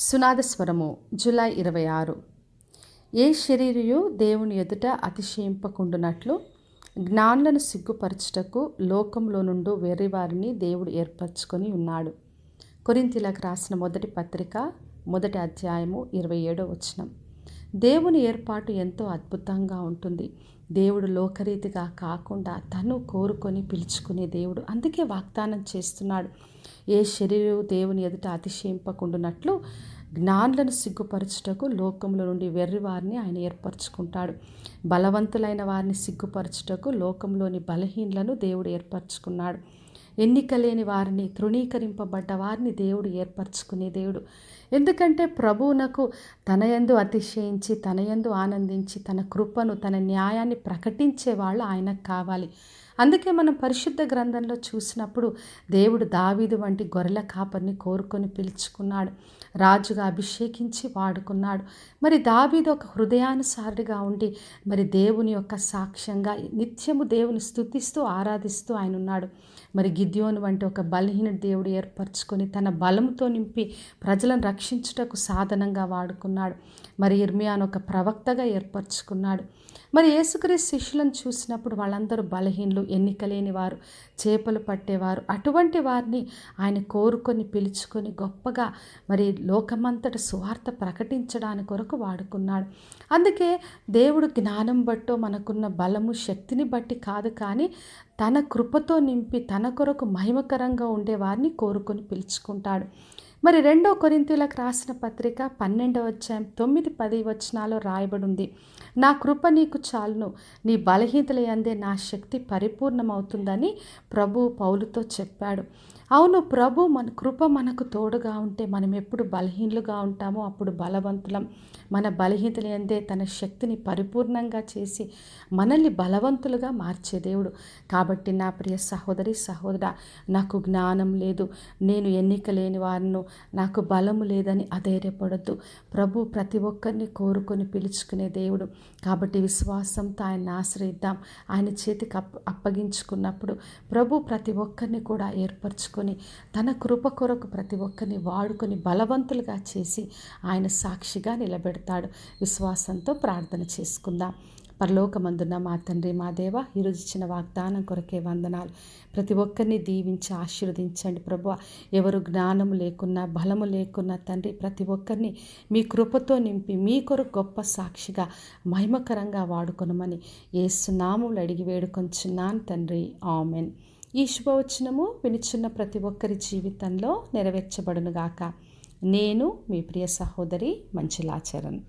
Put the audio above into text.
సునాదస్వరము July 26. ఏ శరీరియు దేవుని ఎదుట అతిశయింపకుండునట్లు జ్ఞానులను సిగ్గుపరచుటకు లోకంలో నుండి వెర్రివారిని దేవుడు ఏర్పరచుకొని ఉన్నాడు. కొరింథీయులకు రాసిన మొదటి పత్రిక 1వ అధ్యాయము 27వ వచనం. దేవుని ఏర్పాటు ఎంతో అద్భుతంగా ఉంటుంది. దేవుడు లోకరీతిగా కాకుండా తను కోరుకొని పిలుచుకునే దేవుడు. అందుకే వాగ్దానం చేస్తున్నాడు, ఏ శరీరం దేవుని ఎదుట అతిశయింపకుండునట్లు జ్ఞానులను సిగ్గుపరచుటకు లోకంలో నుండి వెర్రివారిని ఆయన ఏర్పరచుకుంటాడు. బలవంతులైన వారిని సిగ్గుపరచుటకు లోకంలోని బలహీనులను దేవుడు ఏర్పరచుకున్నాడు. ఎన్నిక లేని వారిని, తృణీకరింపబడ్డ వారిని దేవుడు ఏర్పరచుకునే దేవుడు. ఎందుకంటే ప్రభువునకు తన యందు అతిశయించి, తన యందు ఆనందించి, తన కృపను, తన న్యాయాన్ని ప్రకటించే వాళ్ళు ఆయనకు కావాలి. అందుకే మనం పరిశుద్ధ గ్రంథంలో చూసినప్పుడు దేవుడు దావీదు వంటి గొర్రెల కాపరిని కోరుకొని పిలుచుకున్నాడు, రాజుగా అభిషేకించి వాడుకున్నాడు. మరి దావీదు ఒక హృదయానుసారుడిగా ఉండి మరి దేవుని యొక్క సాక్ష్యంగా నిత్యము దేవుని స్తుతిస్తూ ఆరాధిస్తూ ఆయన ఉన్నాడు. మరి గిద్యోను వంటి ఒక బలహీన దేవుడు ఏర్పరచుకొని తన బలంతో నింపి ప్రజలను రక్షించుటకు సాధనంగా వాడుకున్నాడు. మరి ఇర్మియాను ఒక ప్రవక్తగా ఏర్పరచుకున్నాడు. మరి యేసుక్రీస్తు శిష్యులను చూసినప్పుడు వాళ్ళందరూ బలహీనులు, ఎన్నికలేని వారు, చేపలు పట్టేవారు. అటువంటి వారిని ఆయన కోరుకొని పిలుచుకొని గొప్పగా మరి లోకమంతట సువార్త ప్రకటించడానికి కొరకు వాడుకున్నాడు. అందుకే దేవుడు జ్ఞానం బట్టో మనకున్న బలము శక్తిని బట్టి కాదు, కానీ తన కృపతో నింపి తన కొరకు మహిమకరంగా ఉండే వారిని కోరుకొని పిలుచుకుంటాడు. మరి 2వ కొరింథీయులకు రాసిన పత్రిక 12వ అధ్యాయం 9-10 వచనాల్లో రాయబడి ఉంది, నా కృప నీకు చాలును, నీ బలహీనతల యందే నా శక్తి పరిపూర్ణమవుతుందని ప్రభు పౌలుతో చెప్పాడు. అవును, ప్రభు మన కృప మనకు తోడుగా ఉంటే మనం ఎప్పుడు బలహీనులుగా ఉంటామో అప్పుడు బలవంతులం. మన బలహీనతల యందే తన శక్తిని పరిపూర్ణంగా చేసి మనల్ని బలవంతులుగా మార్చే దేవుడు. కాబట్టి నా ప్రియ సహోదరి సహోదరా, నాకు జ్ఞానం లేదు, నేను ఎన్నిక లేని వారిను, నాకు బలము లేదని అధైర్యపడద్దు. ప్రభు ప్రతి ఒక్కరిని కోరుకొని పిలుచుకునే దేవుడు. కాబట్టి విశ్వాసంతో ఆయన్ని ఆశ్రయిద్దాం. ఆయన చేతికి అప్పగించుకున్నప్పుడు ప్రభు ప్రతి ఒక్కరిని కూడా ఏర్పరచుకొని తన కృప కొరకు ప్రతి ఒక్కరిని వాడుకొని బలవంతులుగా చేసి ఆయన సాక్షిగా నిలబెడతాడు. విశ్వాసంతో ప్రార్థన చేసుకుందాం. పరలోకమందున్న మా తండ్రి, మా దేవ, ఈరోజు ఇచ్చిన వాగ్దానం కొరకే వందనాలు. ప్రతి ఒక్కరిని దీవించి ఆశీర్వదించండి ప్రభువా. ఎవరు జ్ఞానము లేకున్నా, బలము లేకున్నా తండ్రి, ప్రతి ఒక్కరిని మీ కృపతో నింపి మీ కొరకు గొప్ప సాక్షిగా మహిమకరంగా వాడుకొనమని యేసు నామములో అడిగి వేడుకొంచున్నాను తండ్రి, ఆమెన్. ఈ శుభవచనము వినుచున్న ప్రతి ఒక్కరి జీవితంలో నెరవేర్చబడునుగాక. నేను మీ ప్రియ సహోదరి మంజులాచరణ్.